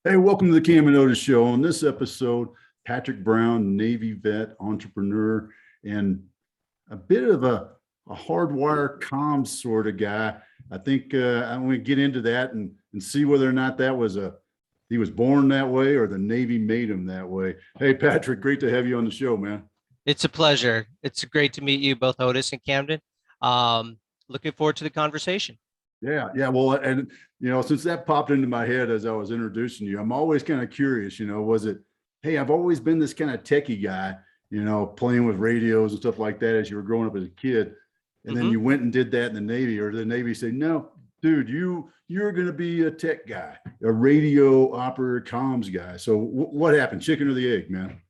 Hey, welcome to the Cam and Otis Show. On this episode, Patrick Brown, Navy vet, entrepreneur, and a bit of a hardwire comms sort of guy. I think I'm going to get into that and see whether or not that was he was born that way or the Navy made him that way. Hey, Patrick, great to have you on the show, man. It's a pleasure. It's great to meet you both, Otis and Camden. Um, Looking forward to the conversation. Yeah. Well, and since that popped into my head as I was introducing you, I'm always kind of curious. Was it, hey, I've always been this kind of techie guy, playing with radios and stuff like that as you were growing up as a kid, and then hmm you went and did that in the Navy, or the Navy said, no, dude, you're going to be a tech guy, a radio operator, comms guy. So what happened, chicken or the egg, man?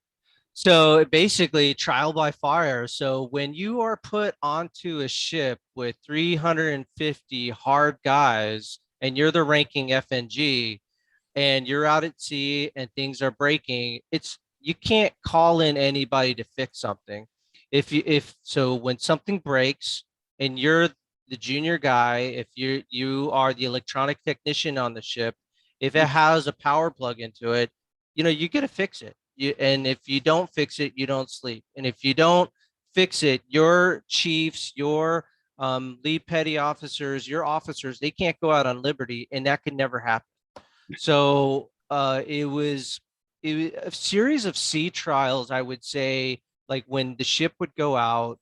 So basically, trial by fire. So when you are put onto a ship with 350 hard guys and you're the ranking FNG and you're out at sea and things are breaking, you can't call in anybody to fix something. If so when something breaks and you're the junior guy, if you are the electronic technician on the ship, if it has a power plug into it, you got to fix it. And if you don't fix it, you don't sleep. And if you don't fix it, your chiefs, your lead petty officers, your officers, they can't go out on liberty, and that could never happen. So it was a series of sea trials, I would say, like when the ship would go out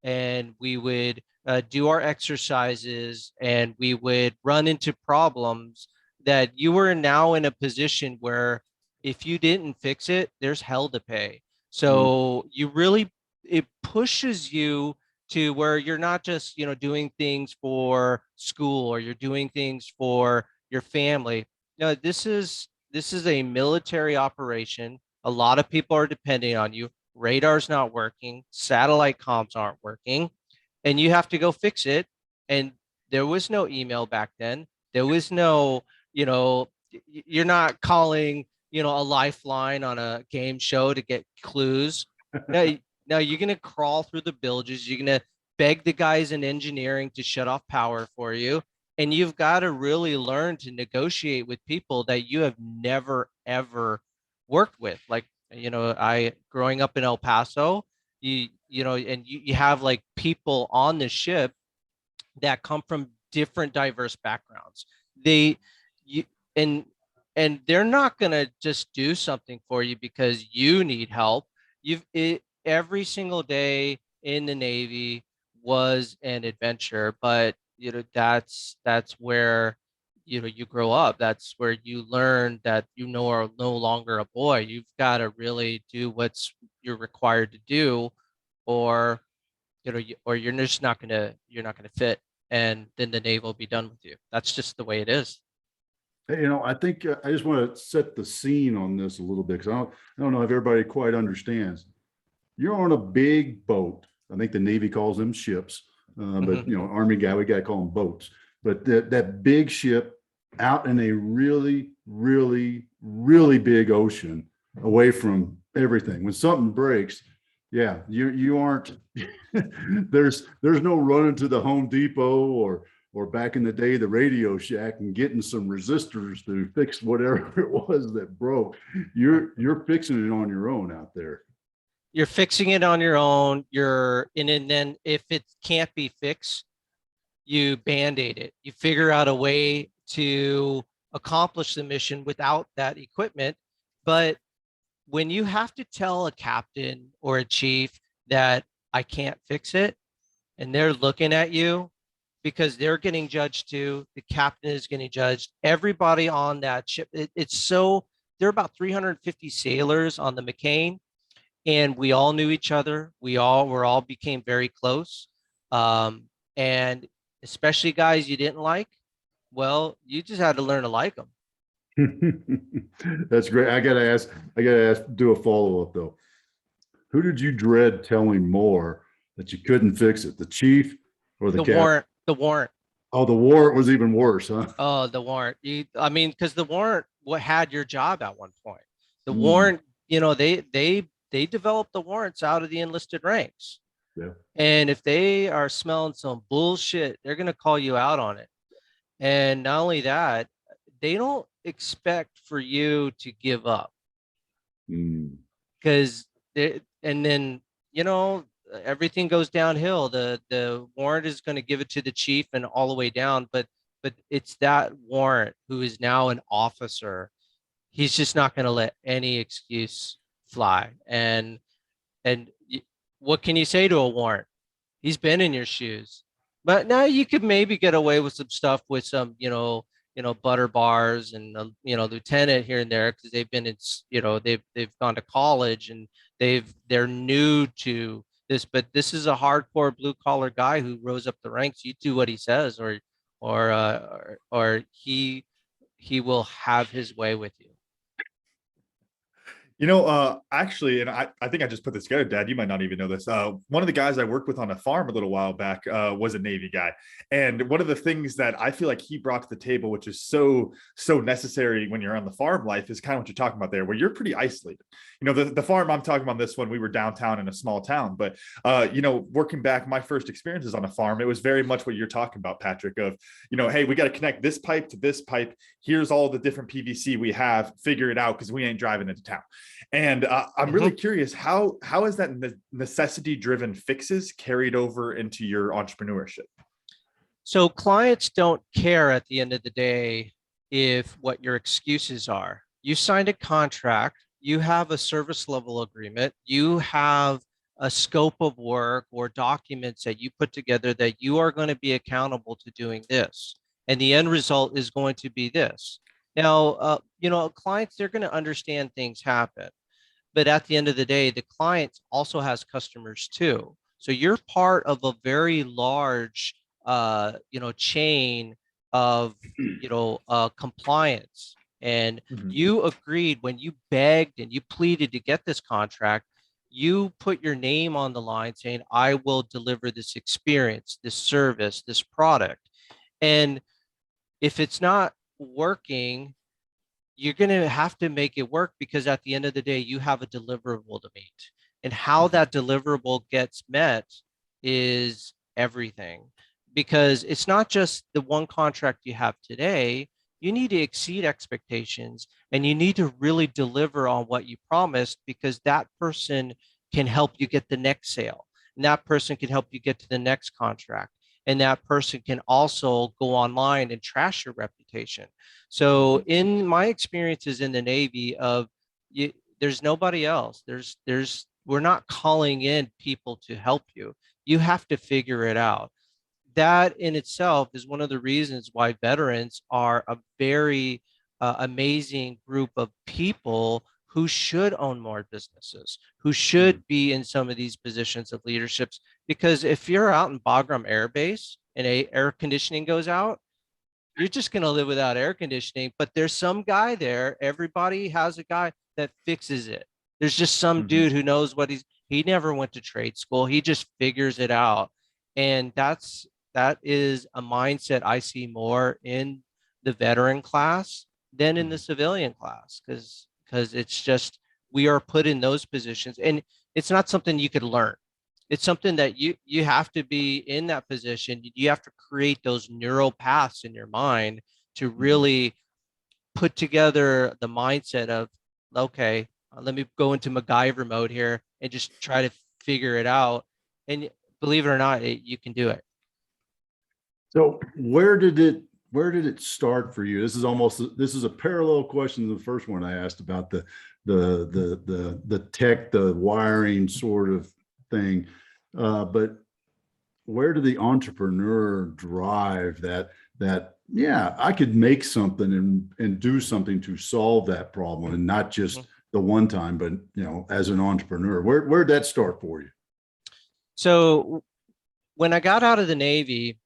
and we would do our exercises and we would run into problems that you were now in a position where if you didn't fix it, there's hell to pay. Mm. So it pushes you to where you're not just, doing things for school or you're doing things for your family. No, this is a military operation. A lot of people are depending on you. Radar's not working, satellite comms aren't working, and you have to go fix it. And there was no email back then. There was no, you're not calling, a lifeline on a game show to get clues. No, no, you're gonna crawl through the bilges. You're gonna beg the guys in engineering to shut off power for you, and you've got to really learn to negotiate with people that you have never ever worked with. Like, I growing up in El Paso, and you have like people on the ship that come from different diverse backgrounds. They you and they're not going to just do something for you because you need help. Every single day in the Navy was an adventure, but that's where you grow up. That's where you learn that are no longer a boy. You've got to really do what's you're required to do, or or you're not gonna fit, and then the Navy will be done with you. That's just the way it is. Hey, I think I just want to set the scene on this a little bit because I don't know if everybody quite understands. You're on a big boat. I think the Navy calls them ships, but hmm Army guy, we got to call them boats. But that big ship out in a really, really, really big ocean away from everything. When something breaks, yeah, you aren't. there's no running to the Home Depot or back in the day the Radio Shack and getting some resistors to fix whatever it was that broke. You're fixing it on your own out there. You're fixing it on your own. And then if it can't be fixed, you band-aid it. You figure out a way to accomplish the mission without that equipment. But when you have to tell a captain or a chief that I can't fix it, and they're looking at you because they're getting judged too, the captain is getting judged, everybody on that ship, it's so there are about 350 sailors on the McCain, and we all knew each other. We all became very close. And especially guys you didn't like, well, you just had to learn to like them. That's great. I gotta ask, do a follow-up though. Who did you dread telling more that you couldn't fix it? The chief or the The cap? warrant, the warrant. Oh, the warrant was even worse, huh? Oh, the warrant. I mean, because the warrant what had your job at one point. The Mm, warrant, they developed the warrants out of the enlisted ranks. yeah. And if they are smelling some bullshit, they're gonna call you out on it. And not only that, they don't. expect for you to give up, Mm. because and then, you know, everything goes downhill. The warrant is going to give it to the chief and all the way down, but it's that warrant who is now an officer. He's just not going to let any excuse fly. And what can you say to a warrant? He's been in your shoes. But now you could maybe get away with some stuff with some, butter bars and lieutenant here and there, because they've been in, they've gone to college and they're new to this. But this is a hardcore blue collar guy who rose up the ranks. You do what he says, or he will have his way with you. Actually, and I think I just put this together, Dad. You might not even know this. One of the guys I worked with on a farm a little while back was a Navy guy. And one of the things that I feel like he brought to the table, which is so necessary when you're on the farm life, is kind of what you're talking about there, where you're pretty isolated. The farm I'm talking about this one, we were downtown in a small town. But, working back, my first experiences on a farm, it was very much what you're talking about, Patrick, of, hey, we got to connect this pipe to this pipe. Here's all the different PVC we have. Figure it out, because we ain't driving into town. And I'm really curious, how is that necessity-driven fixes carried over into your entrepreneurship? So clients don't care at the end of the day if what your excuses are. You signed a contract, you have a service level agreement, you have a scope of work or documents that you put together that you are going to be accountable to doing this. And the end result is going to be this. Now, clients, they're going to understand things happen. But at the end of the day, the client also has customers too. So you're part of a very large, chain of, compliance. And you agreed when you begged and you pleaded to get this contract, you put your name on the line saying, I will deliver this experience, this service, this product. And if it's not working, you're going to have to make it work, because at the end of the day, you have a deliverable to meet. And how that deliverable gets met is everything, because it's not just the one contract you have today. You need to exceed expectations, and you need to really deliver on what you promised, because that person can help you get the next sale, and that person can help you get to the next contract, and that person can also go online and trash your reputation. So in my experiences in the Navy, there's nobody else. We're not calling in people to help you. You have to figure it out. That in itself is one of the reasons why veterans are a very amazing group of people who should own more businesses, who should be in some of these positions of leaderships. Because if you're out in Bagram Air Base and air conditioning goes out, you're just going to live without air conditioning. But there's some guy there. Everybody has a guy that fixes it. There's just some dude who knows he never went to trade school. He just figures it out. And that is a mindset I see more in the veteran class than in the civilian class, because it's just, we are put in those positions, and it's not something you could learn. It's something that you have to be in that position. You have to create those neural paths in your mind to really put together the mindset of, okay, let me go into MacGyver mode here and just try to figure it out. And believe it or not, you can do it. So where did it start for you? This is a parallel question to the first one I asked about the tech, the wiring sort of thing. But where did the entrepreneur drive that, yeah, I could make something and do something to solve that problem, and not just the one time, but, as an entrepreneur, where'd that start for you? So when I got out of the Navy,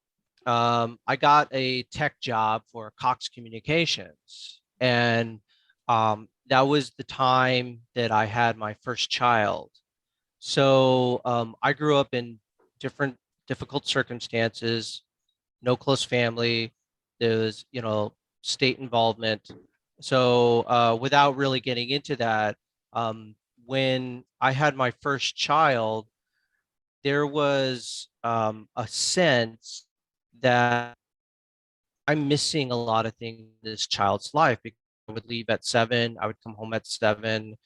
I got a tech job for Cox Communications, and that was the time that I had my first child. So I grew up in difficult circumstances, no close family. There was, state involvement. So without really getting into that, when I had my first child, there was a sense that I'm missing a lot of things in this child's life, would leave at 7. I would come home at 7.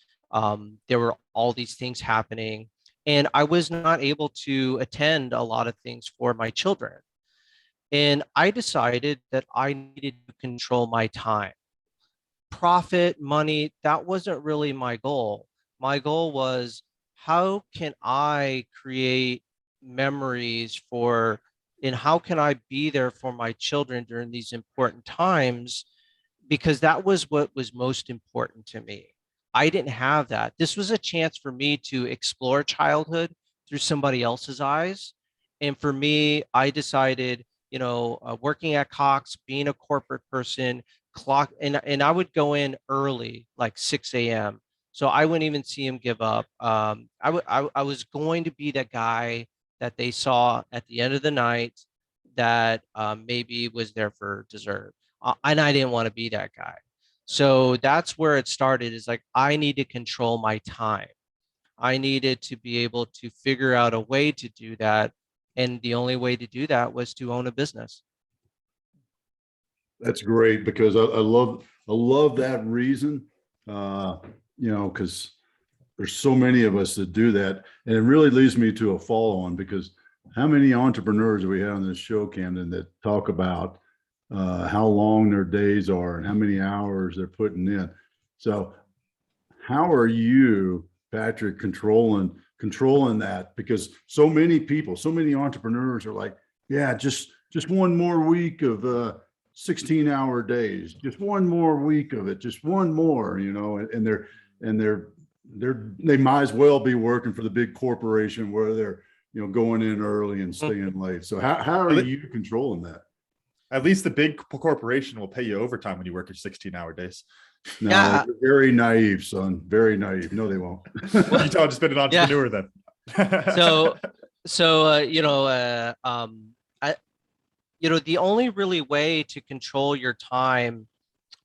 There were all these things happening, and I was not able to attend a lot of things for my children. And I decided that I needed to control my time. Profit, money, that wasn't really my goal. My goal was, how can I create memories for, and how can I be there for my children during these important times? Because that was what was most important to me. I didn't have that. This was a chance for me to explore childhood through somebody else's eyes. And for me, I decided, working at Cox, being a corporate person, and I would go in early, like 6 a.m. So I wouldn't even see him give up. I was going to be that guy that they saw at the end of the night that maybe was there for dessert. And I didn't want to be that guy. So that's where it started, is like, I need to control my time. I needed to be able to figure out a way to do that. And the only way to do that was to own a business. That's great, because I love that reason, because there's so many of us that do that. And it really leads me to a follow on, because how many entrepreneurs do we have on this show, Camden, that talk about how long their days are and how many hours they're putting in. So how are you, Patrick, controlling that? Because so many people, so many entrepreneurs are like, yeah, just one more week of 16-hour days, just one more week of it, just one more, and they might as well be working for the big corporation where they're, going in early and staying late. So how are you controlling that? At least the big corporation will pay you overtime when you work your 16-hour days. No, Yeah. you're very naive, son. Very naive. No, they won't. You tell I've just been an entrepreneur then. The only really way to control your time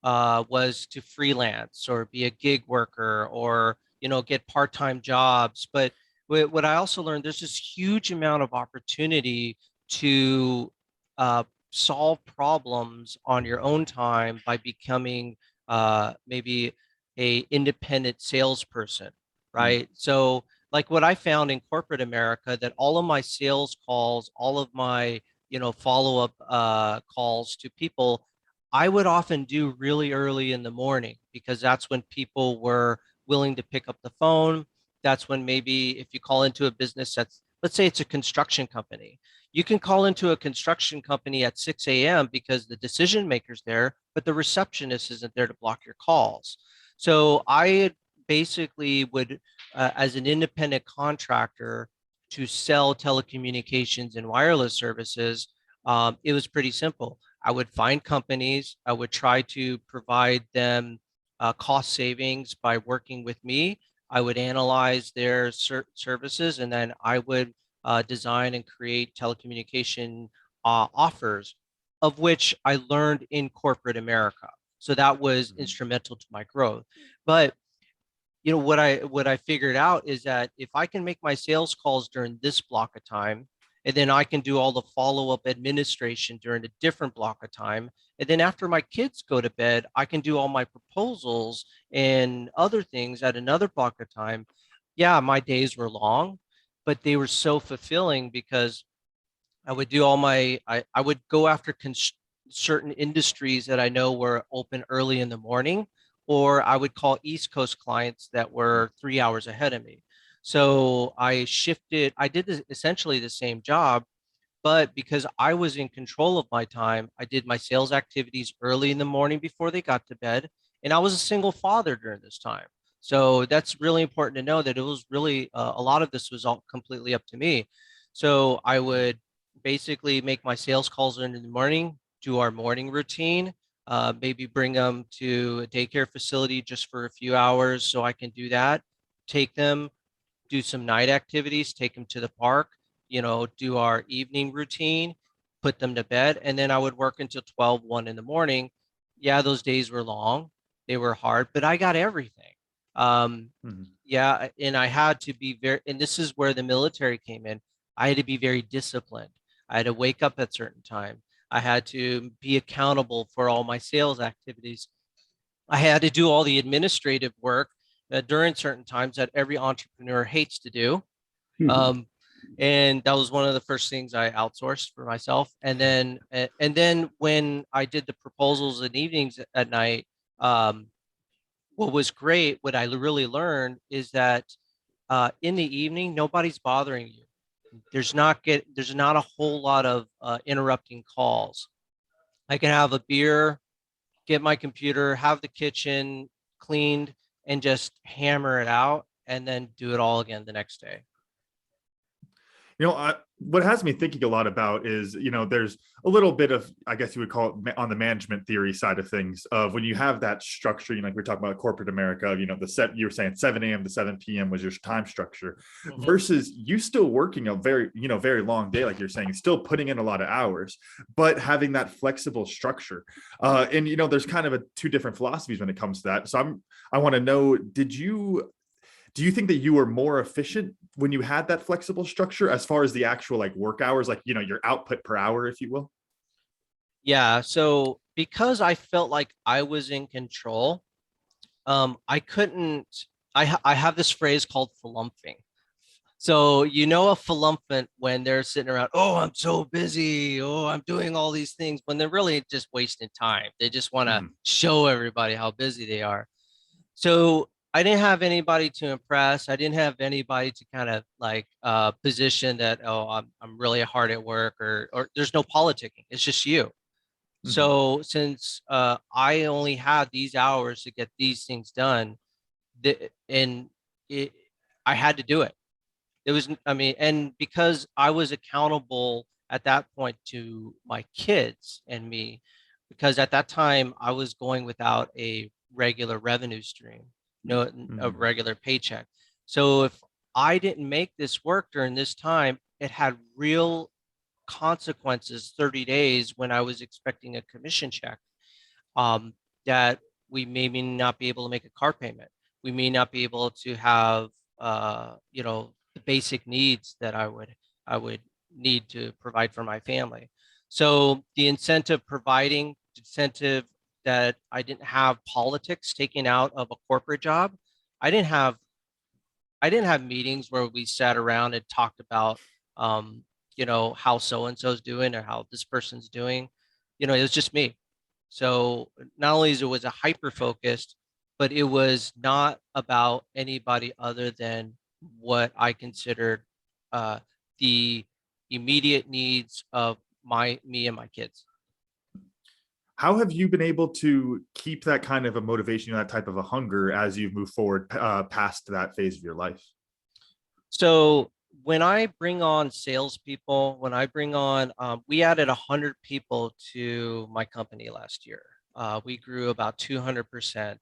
was to freelance or be a gig worker, or get part-time jobs. But what I also learned, there's this huge amount of opportunity to solve problems on your own time by becoming maybe a independent salesperson, right? So like what I found in corporate America, that all of my sales calls, all of my follow-up calls to people, I would often do really early in the morning, because that's when people were willing to pick up the phone. That's when, maybe if you call into a business that's, let's say it's a construction company, you can call into a construction company at 6 a.m. because the decision maker's there, but the receptionist isn't there to block your calls. So I basically would, as an independent contractor, to sell telecommunications and wireless services, it was pretty simple. I would find companies, I would try to provide them cost savings by working with me. I would analyze their services, and then I would design and create telecommunication offers, of which I learned in corporate America. So that was instrumental to my growth. But what I figured out is that if I can make my sales calls during this block of time, and then I can do all the follow-up administration during a different block of time, and then after my kids go to bed, I can do all my proposals and other things at another block of time. Yeah, my days were long, but they were so fulfilling, because I would do I would go after certain industries that I know were open early in the morning, or I would call East Coast clients that were 3 hours ahead of me. So I did essentially the same job, but because I was in control of my time, I did my sales activities early in the morning before they got to bed. And I was a single father during this time. So that's really important to know, that it was really, a lot of this was all completely up to me. So I would basically make my sales calls in the morning, do our morning routine, maybe bring them to a daycare facility just for a few hours so I can do that, take them, do some night activities, take them to the park, do our evening routine, put them to bed, and then I would work until 12, 1 in the morning. Yeah, those days were long. They were hard, but I got everything. Yeah, and I had to be and this is where the military came in. I had to be very disciplined. I had to wake up at certain time. I had to be accountable for all my sales activities. I had to do all the administrative work during certain times that every entrepreneur hates to do. Um, and that was one of the first things I outsourced for myself. And then when I did the proposals in evenings at night, um, what was great, what I really learned is that in the evening, nobody's bothering you. There's not a whole lot of interrupting calls. I can have a beer, get my computer, have the kitchen cleaned, and just hammer it out, and then do it all again the next day. What has me thinking a lot about is, there's a little bit of, I guess you would call it on the management theory side of things, of when you have that structure, like we're talking about corporate America, you were saying 7 a.m. to 7 p.m. was your time structure, versus you still working a very, very long day, like you're saying, still putting in a lot of hours, but having that flexible structure. And there's kind of two different philosophies when it comes to that. So I want to know, do you think that you were more efficient when you had that flexible structure as far as the actual like work hours, like, your output per hour, if you will? Yeah. So because I felt like I was in control, I couldn't. I have this phrase called flumphing. So a flumphant when they're sitting around, oh, I'm so busy, oh, I'm doing all these things, when they're really just wasting time. They just want to show everybody how busy they are. So I didn't have anybody to impress. I didn't have anybody to kind of like position that, oh, I'm really hard at work, or there's no politicking. It's just you. So since I only had these hours to get these things done, and I had to do it. It was, I mean, and because I was accountable at that point to my kids and me, because at that time I was going without a regular revenue stream, a regular paycheck. So if I didn't make this work during this time, it had real consequences 30 days when I was expecting a commission check, that we may not be able to make a car payment. We may not be able to have, the basic needs that I would need to provide for my family. So the incentive that I didn't have politics taken out of a corporate job. I didn't have I didn't have meetings where we sat around and talked about, how so and so's doing or how this person's doing. It was just me. So not only is it was a hyper focused, but it was not about anybody other than what I considered the immediate needs of me and my kids. How have you been able to keep that kind of a motivation, that type of a hunger as you move forward past that phase of your life? So when I bring on salespeople, when I bring on, we added 100 people to my company last year. We grew about 200%.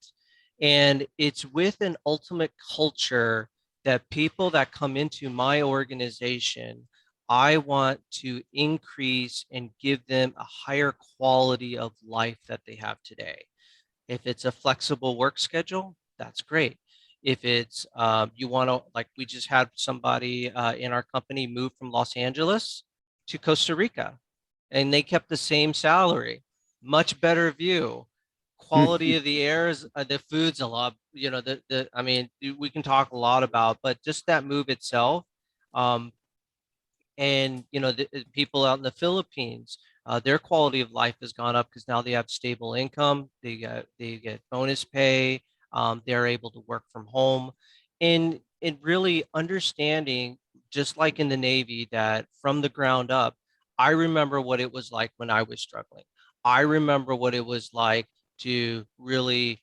And it's with an ultimate culture that people that come into my organization, I want to increase and give them a higher quality of life that they have today. If it's a flexible work schedule, that's great. If it's you want to, like we just had somebody in our company move from Los Angeles to Costa Rica, and they kept the same salary, much better view, quality of the air is the food's a lot. I mean, we can talk a lot about, but just that move itself. Um, and the people out in the Philippines, their quality of life has gone up because now they have stable income, they get bonus pay, they're able to work from home, and really understanding, just like in the Navy, that from the ground up, I remember what it was like when I was struggling. I remember what it was like to really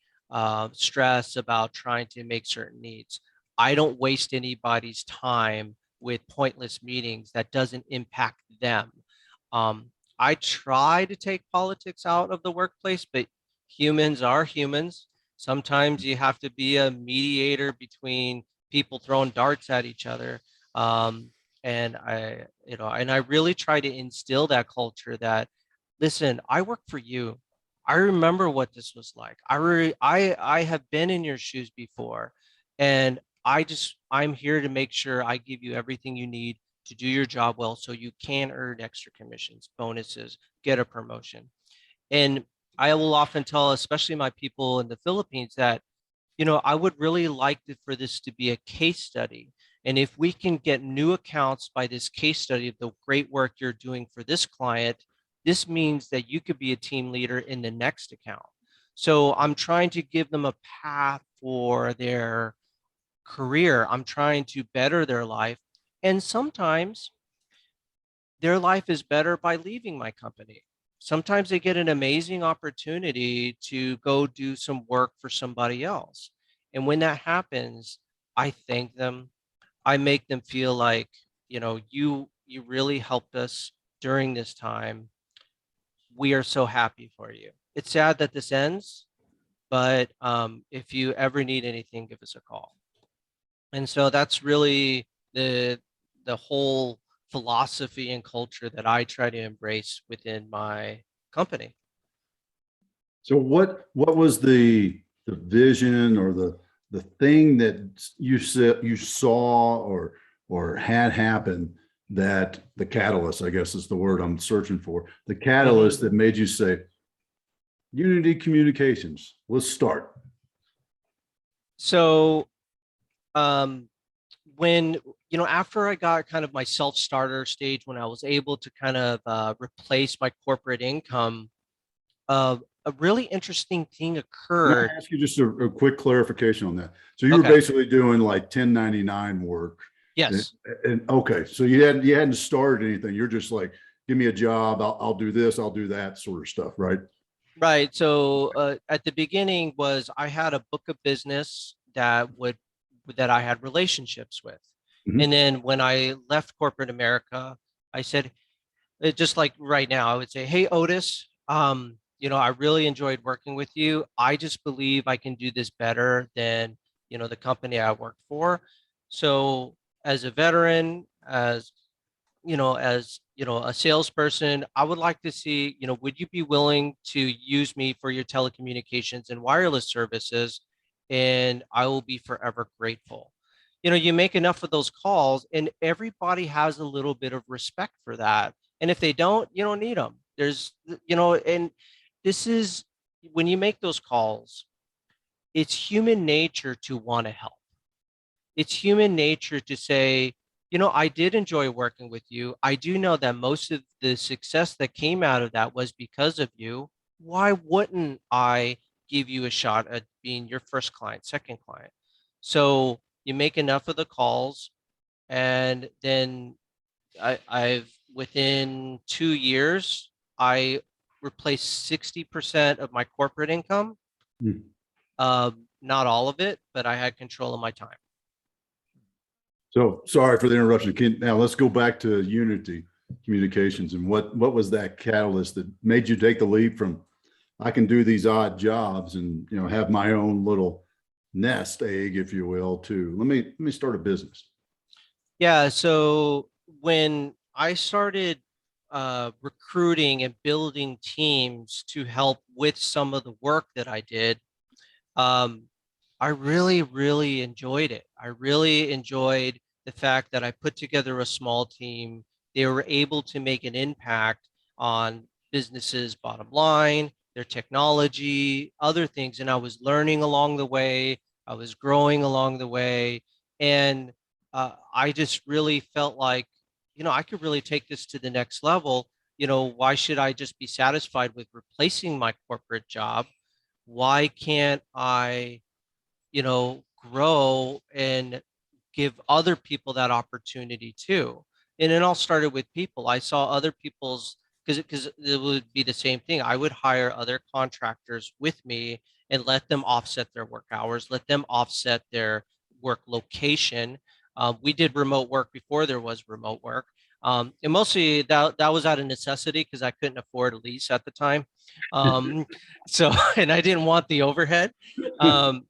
stress about trying to make certain needs. I don't waste anybody's time with pointless meetings that doesn't impact them. Um, I try to take politics out of the workplace, but humans are humans. Sometimes you have to be a mediator between people throwing darts at each other. Um, and I really try to instill that culture that, listen, I work for you. I remember what this was like. I have been in your shoes before, and I'm here to make sure I give you everything you need to do your job well so you can earn extra commissions, bonuses, get a promotion. And I will often tell, especially my people in the Philippines, that, you know, I would really like for this to be a case study. And if we can get new accounts by this case study of the great work you're doing for this client, this means that you could be a team leader in the next account. So I'm trying to give them a path for their career. I'm trying to better their life. And sometimes their life is better by leaving my company. Sometimes they get an amazing opportunity to go do some work for somebody else. And when that happens, I thank them. I make them feel like, you know, you really helped us during this time. We are so happy for you. It's sad that this ends, but if you ever need anything, give us a call. And so that's really the whole philosophy and culture that I try to embrace within my company. So what was the vision or the thing that you said you saw or had happen, that the catalyst, I guess is the word I'm searching for, the catalyst that made you say, Unity Communications, let's start? So when, you know, after I got kind of my self-starter stage, when I was able to kind of replace my corporate income, a really interesting thing Can occurred. I ask you just a quick clarification on that? So you were Okay. basically doing like 1099 work. Yes. And okay, so you hadn't started anything. You're just like, give me a job, I'll do this, I'll do that sort of stuff, right? Right. So at the beginning was I had a book of business that I had relationships with. Mhm. And then when I left corporate America, I said, just like right now, I would say, hey, Otis, you know, I really enjoyed working with you. I just believe I can do this better than, you know, the company I work for. So as a veteran, as you know, a salesperson, I would like to see, you know, would you be willing to use me for your telecommunications and wireless services? And I will be forever grateful. You know, you make enough of those calls, and everybody has a little bit of respect for that. And if they don't, you don't need them. There's, you know, and this is when you make those calls, it's human nature to want to help. It's human nature to say, you know, I did enjoy working with you. I do know that most of the success that came out of that was because of you. Why wouldn't I give you a shot at being your first client, second client? So you make enough of the calls, and then I've within 2 years, I replaced 60% of my corporate income. Hmm. Not all of it, but I had control of my time. So sorry for the interruption. Now let's go back to Unity Communications, and what was that catalyst that made you take the leap from, I can do these odd jobs and, you know, have my own little nest egg, if you will, to let me start a business. Yeah, so when I started recruiting and building teams to help with some of the work that I did, um, I really, really enjoyed it. I really enjoyed the fact that I put together a small team. They were able to make an impact on businesses' bottom line, their technology, other things. And I was learning along the way. I was growing along the way. And I just really felt like, you know, I could really take this to the next level. You know, why should I just be satisfied with replacing my corporate job? Why can't I, you know, grow and give other people that opportunity too? And it all started with people. I saw other people's, because it would be the same thing. I would hire other contractors with me and let them offset their work hours, let them offset their work location. We did remote work before there was remote work. And mostly that was out of necessity because I couldn't afford a lease at the time. So, and I didn't want the overhead. Um,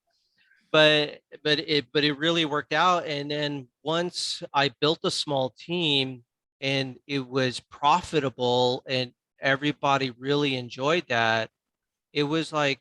but it really worked out. And then once I built a small team and it was profitable and everybody really enjoyed that, it was like,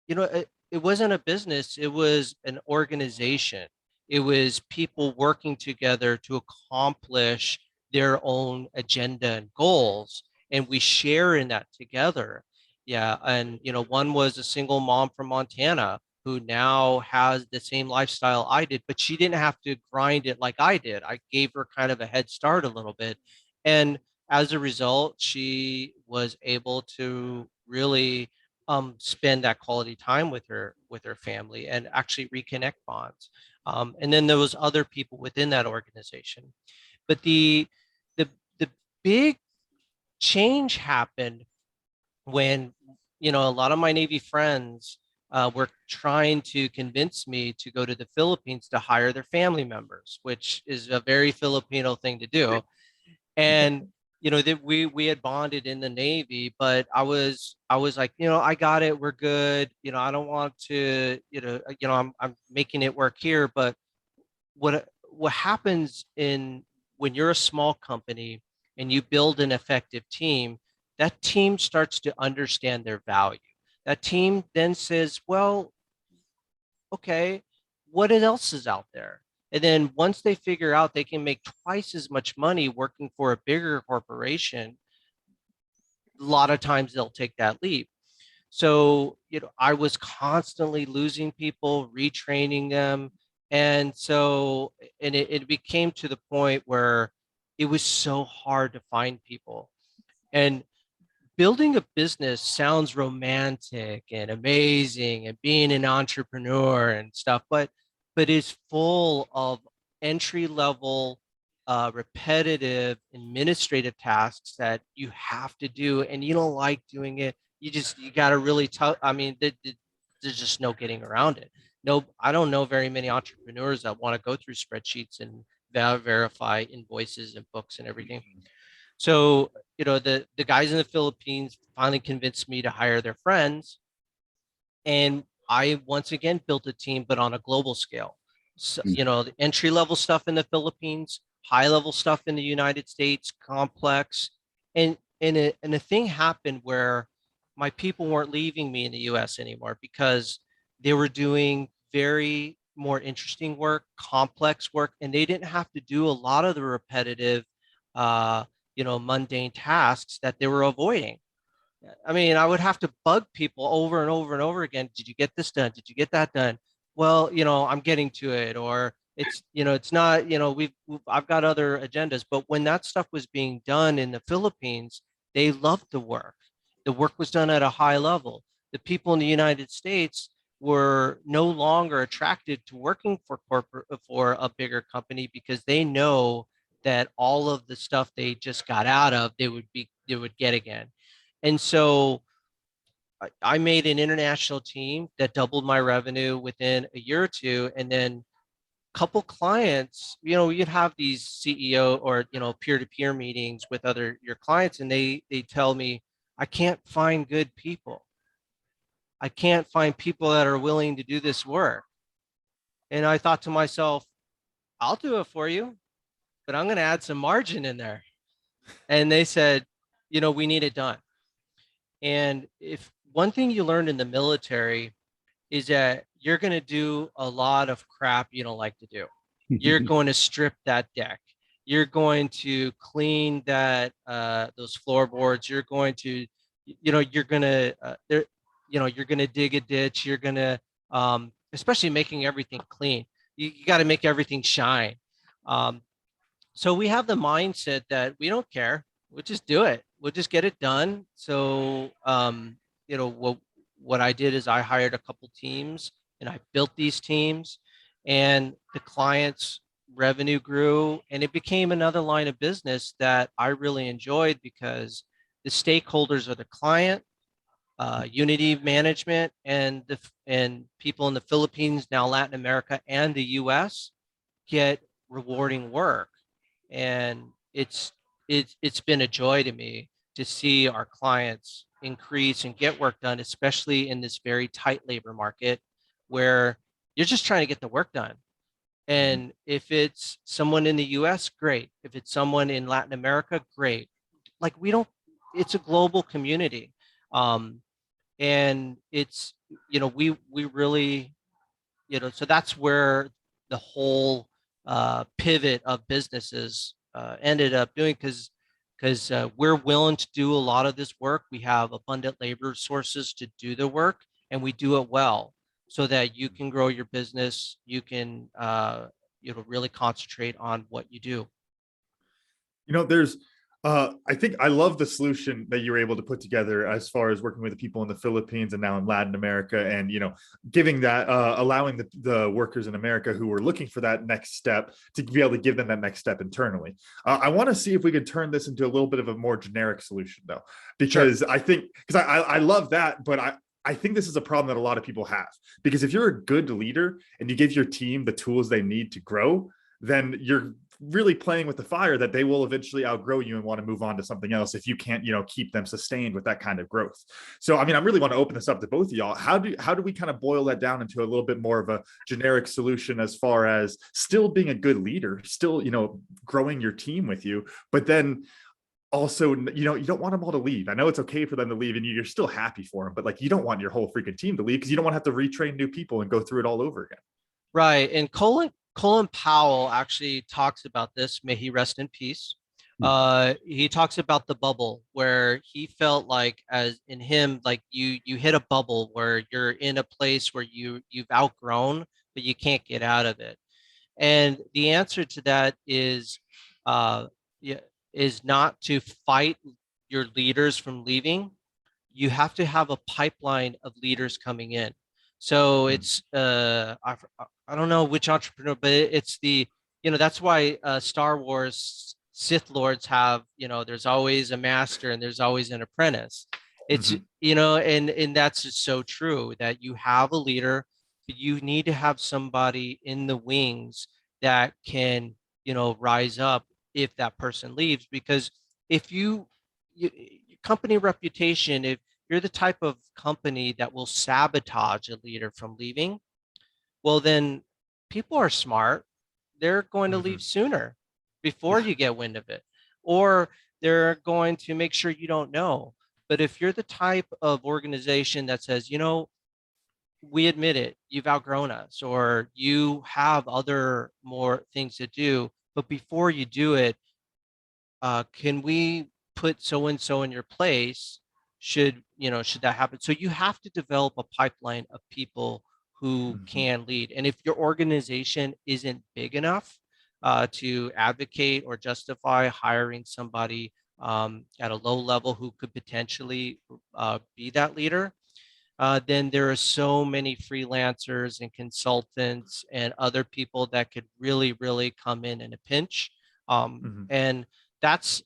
you know, it wasn't a business, it was an organization. It was people working together to accomplish their own agenda and goals, and we share in that together. Yeah, and one was a single mom from Montana who now has the same lifestyle I did, but she didn't have to grind it like I did. I gave her kind of a head start a little bit. And as a result, she was able to really spend that quality time with her family and actually reconnect bonds. And then there was other people within that organization. But the the big change happened when a lot of my Navy friends were trying to convince me to go to the Philippines to hire their family members, which is a very Filipino thing to do. And that we had bonded in the Navy, but I was like, I got it, we're good. I don't want to, I'm making it work here. But what happens in when you're a small company and you build an effective team, that team starts to understand their value. That team then says, well, okay, what else is out there? And then once they figure out they can make twice as much money working for a bigger corporation, a lot of times they'll take that leap. So, I was constantly losing people, retraining them. And so, and it became to the point where it was so hard to find people. And building a business sounds romantic and amazing and being an entrepreneur and stuff, but it's full of entry level, repetitive administrative tasks that you have to do, and you don't like doing it. You got to really tell. I mean, there's just no getting around it. No, I don't know very many entrepreneurs that want to go through spreadsheets and verify invoices and books and everything. So, the guys in the Philippines finally convinced me to hire their friends. And I once again built a team, but on a global scale. So, the entry level stuff in the Philippines, high level stuff in the United States, complex. And a thing happened where my people weren't leaving me in the US anymore because they were doing very more interesting work, complex work, and they didn't have to do a lot of the repetitive uh, mundane tasks that they were avoiding. I mean, I would have to bug people over and over and over again. Did you get this done? Did you get that done? Well, I'm getting to it, or it's not, I've got other agendas. But when that stuff was being done in the Philippines, they loved the work. The work was done at a high level. The people in the United States were no longer attracted to working for a bigger company because they know that all of the stuff they just got out of, they would get again. And so I made an international team that doubled my revenue within a year or two. And then a couple clients, you'd have these CEO or, peer-to-peer meetings with your clients, and they tell me, I can't find good people. I can't find people that are willing to do this work. And I thought to myself, I'll do it for you, but I'm going to add some margin in there. And they said, we need it done. And if one thing you learned in the military is that you're going to do a lot of crap you don't like to do. You're going to strip that deck. You're going to clean those floorboards. You're going to, you're going to, you're going to dig a ditch. You're going to, especially making everything clean. You got to make everything shine. So we have the mindset that we don't care. We'll just do it. We'll just get it done. So, what I did is I hired a couple teams and I built these teams, and the clients' revenue grew, and it became another line of business that I really enjoyed because the stakeholders are the client, Unity management, and people in the Philippines, now Latin America, and the US get rewarding work. And it's been a joy to me to see our clients increase and get work done, especially in this very tight labor market where you're just trying to get the work done. And if it's someone in the US, great. If it's someone in Latin America, great. Like it's a global community. And it's, we really, so that's where the whole pivot of businesses ended up doing, because because we're willing to do a lot of this work. We have abundant labor sources to do the work, and we do it well so that you can grow your business. You can, really concentrate on what you do. There's I think I love the solution that you were able to put together as far as working with the people in the Philippines and now in Latin America, and giving that allowing the workers in America who were looking for that next step to be able to give them that next step internally. I want to see if we could turn this into a little bit of a more generic solution, though, because I think I love that, but I think this is a problem that a lot of people have, because if you're a good leader and you give your team the tools they need to grow, then you're really playing with the fire that they will eventually outgrow you and want to move on to something else if you can't, keep them sustained with that kind of growth. So, I mean, I really want to open this up to both of y'all. How do we kind of boil that down into a little bit more of a generic solution as far as still being a good leader, still, growing your team with you, but then also, you don't want them all to leave. I know it's okay for them to leave and you're still happy for them, but like, you don't want your whole freaking team to leave because you don't want to have to retrain new people and go through it all over again. Right. And Colin Powell actually talks about this. May he rest in peace. He talks about the bubble where he felt like, as in him, like you hit a bubble where you're in a place where you've outgrown, but you can't get out of it. And the answer to that is not to fight your leaders from leaving. You have to have a pipeline of leaders coming in. So it's I don't know which entrepreneur, but it's that's why Star Wars Sith Lords have, there's always a master and there's always an apprentice. It's and that's just so true, that you have a leader, but you need to have somebody in the wings that can rise up if that person leaves. Because if company reputation, if you're the type of company that will sabotage a leader from leaving, well, then people are smart. They're going to leave sooner before you get wind of it, or they're going to make sure you don't know. But if you're the type of organization that says, we admit it, you've outgrown us, or you have other more things to do, but before you do it, can we put so-and-so in your place? Should that happen? So you have to develop a pipeline of people who can lead. And if your organization isn't big enough to advocate or justify hiring somebody at a low level who could potentially be that leader, then there are so many freelancers and consultants and other people that could really, really come in a pinch. And that's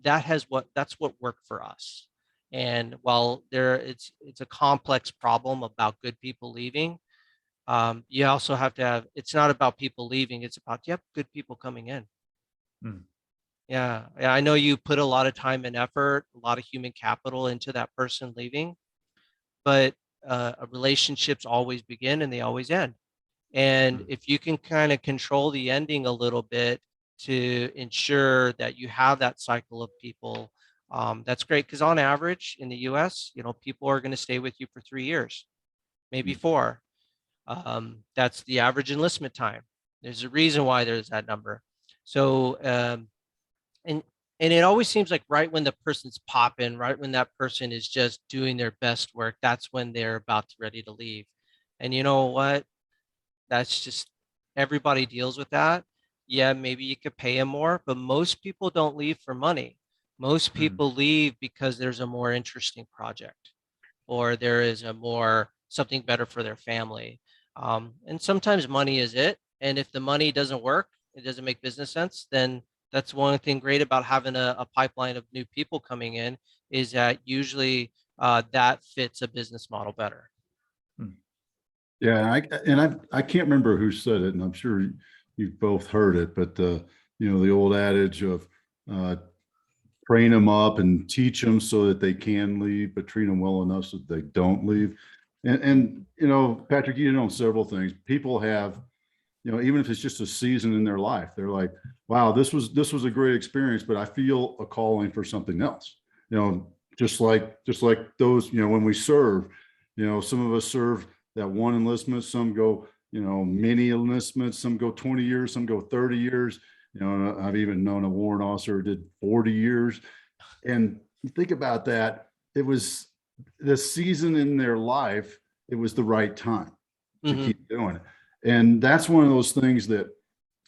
what worked for us. And while it's a complex problem about good people leaving, you also have to have, it's not about people leaving, it's about, you have good people coming in. Yeah, I know you put a lot of time and effort, a lot of human capital into that person leaving, but relationships always begin and they always end. And if you can kind of control the ending a little bit to ensure that you have that cycle of people, that's great. Because on average in the US, people are going to stay with you for 3 years, maybe 4. That's the average enlistment time. There's a reason why there's that number. So, and it always seems like right when the person's popping, right when that person is just doing their best work, that's when they're ready to leave. And you know what? That's just, everybody deals with that. Yeah, maybe you could pay them more, but most people don't leave for money. Most people leave because there's a more interesting project, or there is something better for their family. And sometimes money is it. And if the money doesn't work, it doesn't make business sense, then that's one thing great about having a pipeline of new people coming in, is that usually that fits a business model better. Yeah, I can't remember who said it, and I'm sure you've both heard it, but the old adage of train them up and teach them so that they can leave, but treat them well enough so that they don't leave. And Patrick, you know several things. People have, even if it's just a season in their life, they're like, wow, this was a great experience, but I feel a calling for something else. Just like those, when we serve, some of us serve that one enlistment, some go, many enlistments, some go 20 years, some go 30 years. You know, I've even known a warrant officer who did 40 years. And you think about that, it was the season in their life, it was the right time to keep doing it. And that's one of those things that,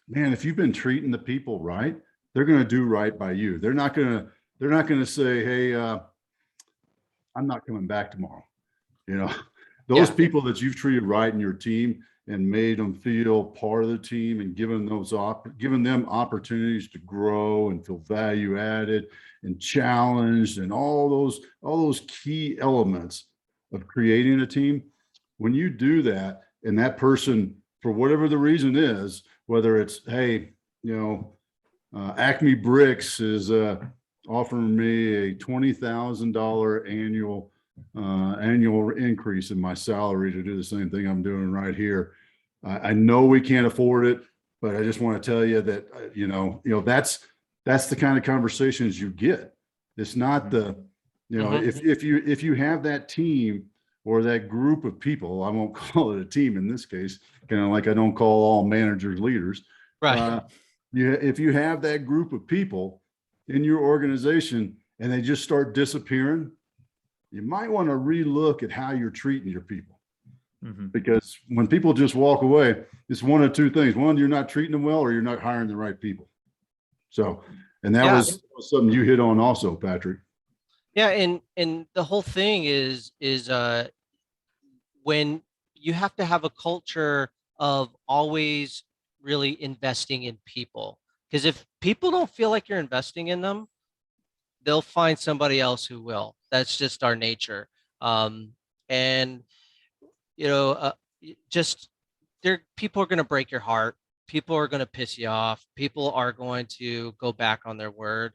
man, if you've been treating the people right, they're going to do right by you. They're not going to say, hey, I'm not coming back tomorrow. You know, those people that you've treated right in your team and made them feel part of the team and given them opportunities to grow and feel value added and challenged and all those key elements of creating a team. When you do that, and that person, for whatever the reason is, whether it's, hey, you know, Acme Bricks is offering me a $20,000 annual increase in my salary to do the same thing I'm doing right here. I know we can't afford it, but I just want to tell you that, you know, that's the kind of conversations you get. It's not the, you know, if you have that team or that group of people, I won't call it a team in this case, kind of like I don't call all managers leaders. Right. If you have that group of people in your organization and they just start disappearing, you might want to relook at how you're treating your people. Because when people just walk away, it's one of two things. One, you're not treating them well, or you're not hiring the right people. So, and that was something you hit on also, Patrick. Yeah. And the whole thing is when you have to have a culture of always really investing in people, because if people don't feel like you're investing in them, they'll find somebody else who will. That's just our nature. And you know, just people are going to break your heart. People are going to piss you off. People are going to go back on their word.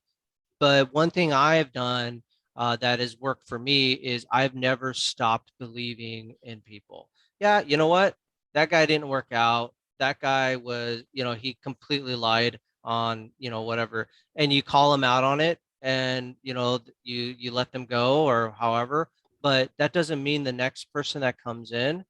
But one thing I've done that has worked for me is I've never stopped believing in people. Yeah, you know what? That guy didn't work out. That guy was, you know, he completely lied on, you know, whatever. And you call him out on it, and you know, you let them go or however. But that doesn't mean the next person that comes in,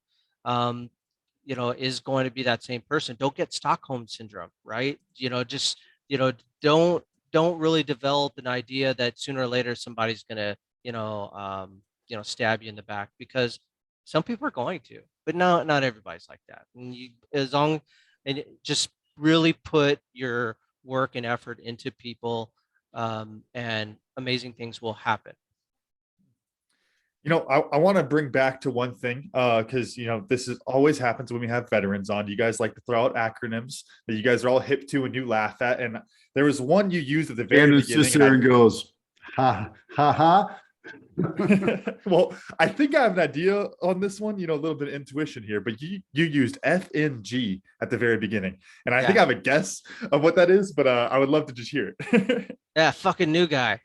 you know, is going to be that same person. Don't get Stockholm syndrome, right? You know, just, you know, don't really develop an idea that sooner or later somebody's gonna, you know, stab you in the back, because some people are going to, but not everybody's like that. And just really put your work and effort into people, and amazing things will happen. You know, I want to bring back to one thing, because, you know, this is always happens when we have veterans on. You guys like to throw out acronyms that you guys are all hip to and you laugh at. And there was one you used at the very And beginning. sits there and goes, ha, ha, ha. Well, I think I have an idea on this one, you know, a little bit of intuition here, but you used FNG at the very beginning. And I think I have a guess of what that is, but I would love to just hear it. Yeah, fucking new guy.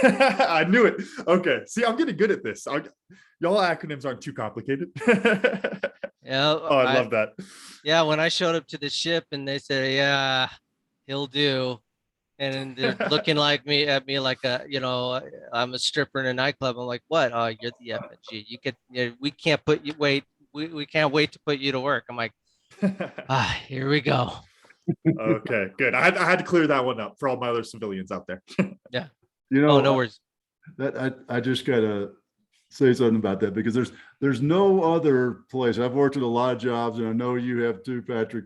I knew it. Okay. See, I'm getting good at this. Y'all acronyms aren't too complicated. Yeah. Oh, I love that. Yeah. When I showed up to the ship and they said, yeah, he'll do. And they're looking at me like I'm a stripper in a nightclub. I'm like, what? Oh, you're the FNG. We can't put you, we can't wait to put you to work. I'm like, here we go. Okay, good. I had to clear that one up for all my other civilians out there. Yeah. You know, no worries. That I just gotta say something about that, because there's no other place. I've worked at a lot of jobs, and I know you have too, Patrick,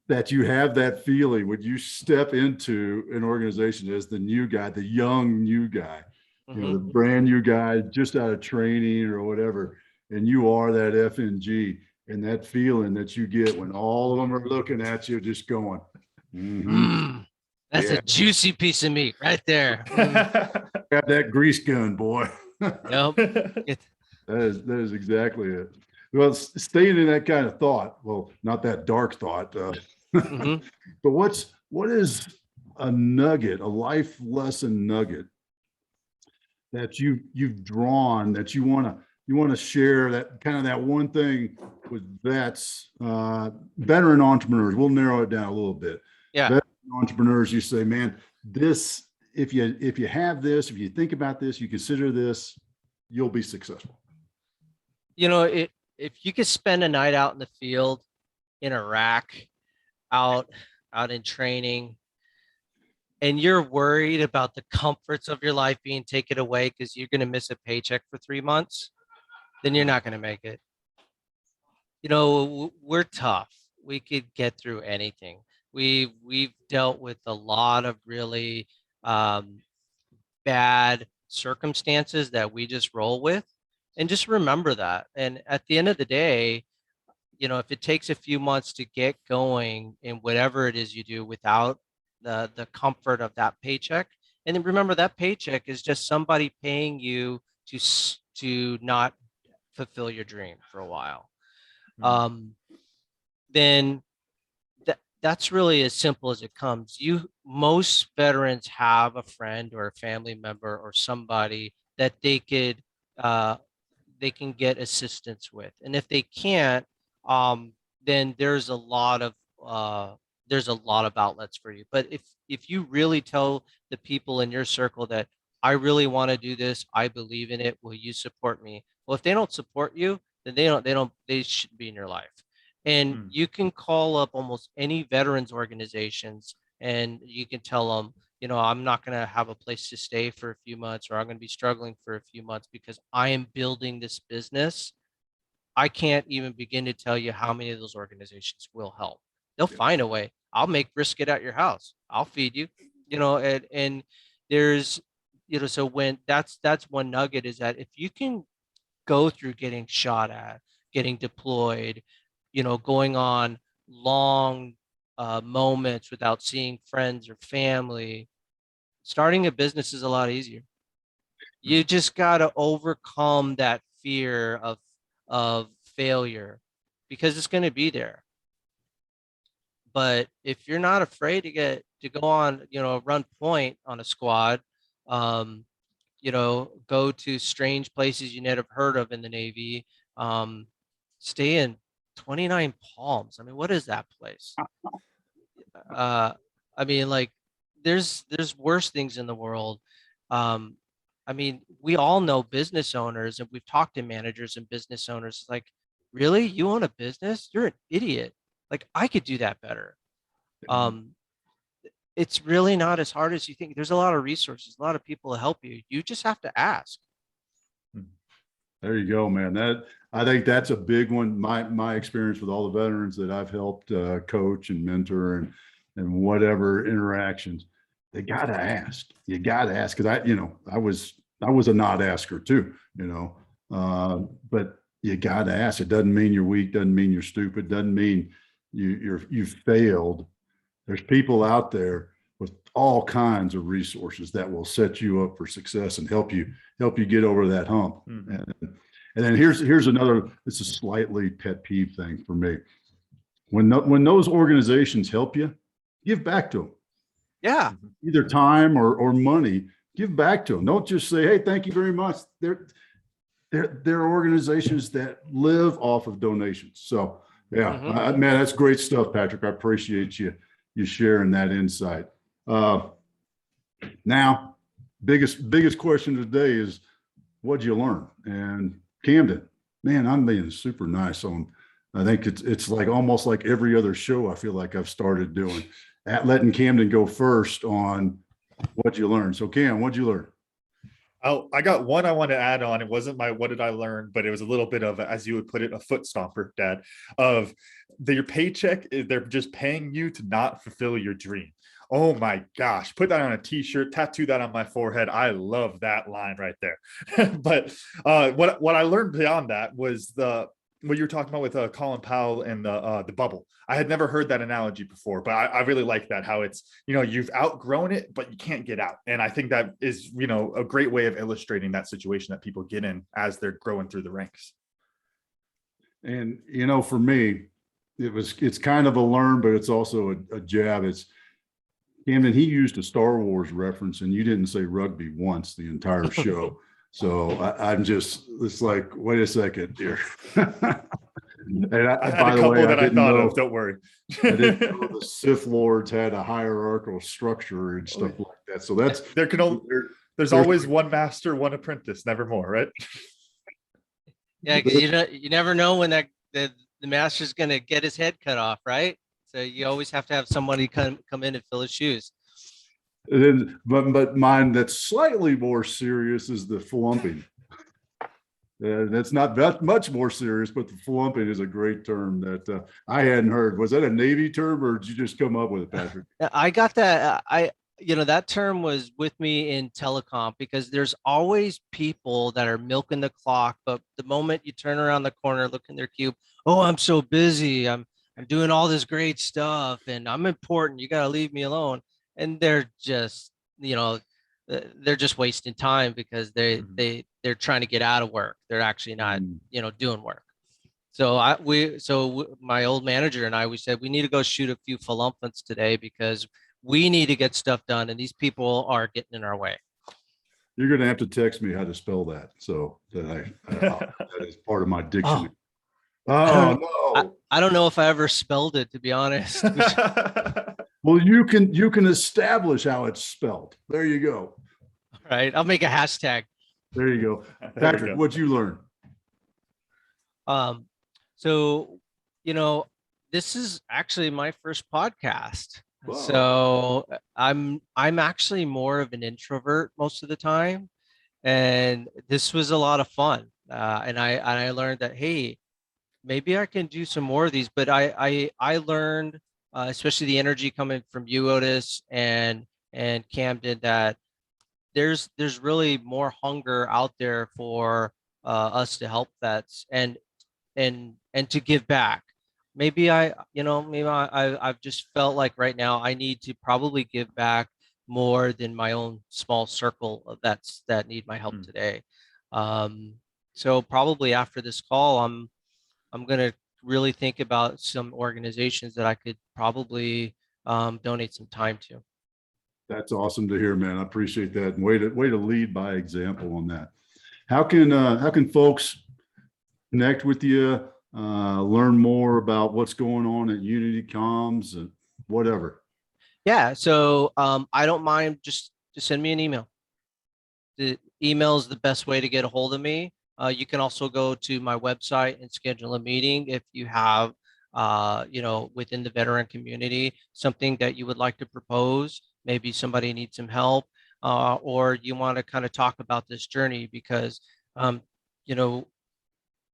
that you have that feeling when you step into an organization as the new guy, the young new guy, you know, the brand new guy just out of training or whatever, and you are that FNG, and that feeling that you get when all of them are looking at you, just going, that's a juicy piece of meat right there. Got that grease gun, boy. Yep. That is exactly it. Well, staying in that kind of thought, well, not that dark thought, but what is a nugget, a life lesson nugget that you've drawn that you want to share, that kind of that one thing with vets, veteran entrepreneurs? We'll narrow it down a little bit. Yeah. Veteran entrepreneurs, you say, man, this, if you have this, if you think about this, you consider this, you'll be successful. You know, if you could spend a night out in the field in Iraq, out out in training, and you're worried about the comforts of your life being taken away because you're going to miss a paycheck for 3 months, then you're not going to make it. You know, we're tough. We could get through anything. We've dealt with a lot of really bad circumstances that we just roll with, and just remember that. And at the end of the day, you know, if it takes a few months to get going in whatever it is you do without the comfort of that paycheck, and then remember that paycheck is just somebody paying you to not fulfill your dream for a while, then that's really as simple as it comes. Most veterans have a friend or a family member or somebody that they can get assistance with. And if they can't, then there's a lot of outlets for you. But if you really tell the people in your circle that I really want to do this, I believe in it, will you support me? Well, if they don't support you, then they shouldn't be in your life. And you can call up almost any veterans organizations and you can tell them, you know, I'm not going to have a place to stay for a few months, or I'm going to be struggling for a few months because I am building this business. I can't even begin to tell you how many of those organizations will help. They'll find a way. I'll make brisket at your house. I'll feed you, you know, and there's, you know, so when that's one nugget, is that if you can go through getting shot at, getting deployed, you know, going on long moments without seeing friends or family, starting a business is a lot easier. You just got to overcome that fear of failure, because it's going to be there. But if you're not afraid to go on, you know, run point on a squad, you know, go to strange places you never heard of in the Navy, stay in 29 Palms. I mean, what is that place? I mean, like, there's worse things in the world. I mean, we all know business owners, and we've talked to managers and business owners, like, really? You own a business? You're an idiot. Like, I could do that better. It's really not as hard as you think. There's a lot of resources, a lot of people to help you. You just have to ask. There you go, man. I think that's a big one. My experience with all the veterans that I've helped coach and mentor and whatever interactions, they got to ask. You got to ask, because I was a not asker too, you know, but you got to ask. It doesn't mean you're weak. Doesn't mean you're stupid. Doesn't mean you failed. There's people out there with all kinds of resources that will set you up for success and help you get over that hump. And then here's another, it's a slightly pet peeve thing for me. When those organizations help you, give back to them. Yeah. Either time or money, give back to them. Don't just say, hey, thank you very much. They're organizations that live off of donations. So yeah, man, that's great stuff, Patrick. I appreciate you sharing that insight. Now, biggest question today is, what'd you learn? And Camden, man, I'm being super nice on. I think it's like almost like every other show I feel like I've started doing, at letting Camden go first on what'd you learn. So Cam, what'd you learn? Oh, I got one I want to add on. It wasn't my what did I learn, but it was a little bit of, as you would put it, a foot stomper, Dad, of your paycheck. They're just paying you to not fulfill your dream. Oh my gosh, put that on a t-shirt, tattoo that on my forehead. I love that line right there. But what I learned beyond that was what you were talking about with Colin Powell and the bubble. I had never heard that analogy before, but I really like that, how it's, you know, you've outgrown it, but you can't get out. And I think that is, you know, a great way of illustrating that situation that people get in as they're growing through the ranks. And, you know, for me, it's kind of a learn, but it's also a jab. It's Camden, he used a Star Wars reference, and you didn't say rugby once the entire show. So I'm just, it's like, wait a second here. And I had a couple that I thought of, don't worry. I didn't know the Sith Lords had a hierarchical structure and stuff like that. So that's, there's always one master, one apprentice, never more, right? Yeah, because you never know when the master's going to get his head cut off, right? So you always have to have somebody come in and fill his shoes. And then, but mine that's slightly more serious is the flumping. That's not that much more serious, but the flumping is a great term that I hadn't heard. Was that a Navy term, or did you just come up with it, Patrick? I got that. That term was with me in telecom because there's always people that are milking the clock, but the moment you turn around the corner, look in their cube, oh, I'm so busy. I'm doing all this great stuff and I'm important. You got to leave me alone. And they're just, they're just wasting time because they're trying to get out of work. They're actually not, doing work. So my old manager and we said, we need to go shoot a few flumphants today because we need to get stuff done. And these people are getting in our way. You're going to have to text me how to spell that. So that that is part of my dictionary. Oh, no. I don't know if I ever spelled it, to be honest. Well, you can establish how it's spelled. There you go. All right. I'll make a hashtag. There you go. Patrick, what'd you learn? So, this is actually my first podcast. Whoa. So I'm actually more of an introvert most of the time. And this was a lot of fun. And I learned that, hey, maybe I can do some more of these, but I learned, especially the energy coming from you, Otis, and Camden, that there's really more hunger out there for us to help vets and to give back. Maybe I've just felt like right now I need to probably give back more than my own small circle of vets that need my help today. So probably after this call, I'm going to really think about some organizations that I could probably donate some time to. That's awesome to hear, man. I appreciate that. And way to lead by example on that. How can folks connect with you, learn more about what's going on at Unity Comms and whatever? Yeah. So I don't mind, just send me an email. The email is the best way to get a hold of me. You can also go to my website and schedule a meeting if you have, within the veteran community, something that you would like to propose. Maybe somebody needs some help, or you want to kind of talk about this journey because,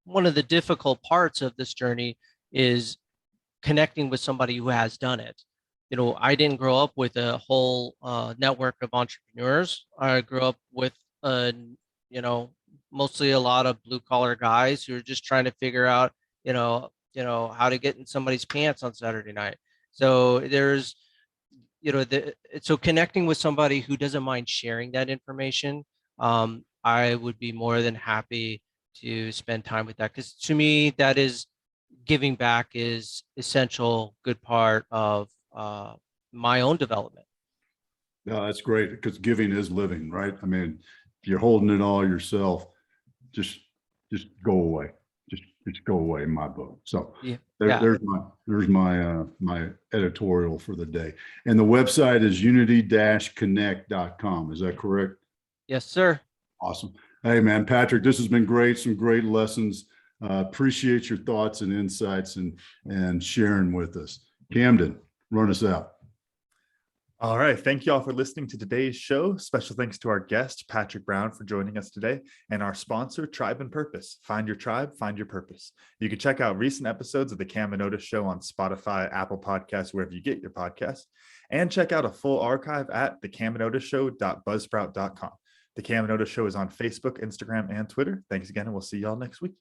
one of the difficult parts of this journey is connecting with somebody who has done it. I didn't grow up with a whole network of entrepreneurs. I grew up with, mostly a lot of blue collar guys who are just trying to figure out, how to get in somebody's pants on Saturday night. So there's, so connecting with somebody who doesn't mind sharing that information, I would be more than happy to spend time with that. Because to me, that is giving back is essential, good part of my own development. No, that's great because giving is living, right? I mean, if you're holding it all yourself, just go away. Just go away in my book. So there's my editorial for the day. And the website is unity-connect.com. Is that correct? Yes, sir. Awesome. Hey, man, Patrick, this has been great. Some great lessons. Appreciate your thoughts and insights and sharing with us. Camden, run us out. All right. Thank you all for listening to today's show. Special thanks to our guest, Patrick Brown, for joining us today, and our sponsor, Tribe and Purpose. Find your tribe, find your purpose. You can check out recent episodes of The Cam and Otis Show on Spotify, Apple Podcasts, wherever you get your podcasts, and check out a full archive at thecamandotisshow.buzzsprout.com. The Cam and Otis Show is on Facebook, Instagram, and Twitter. Thanks again, and we'll see y'all next week.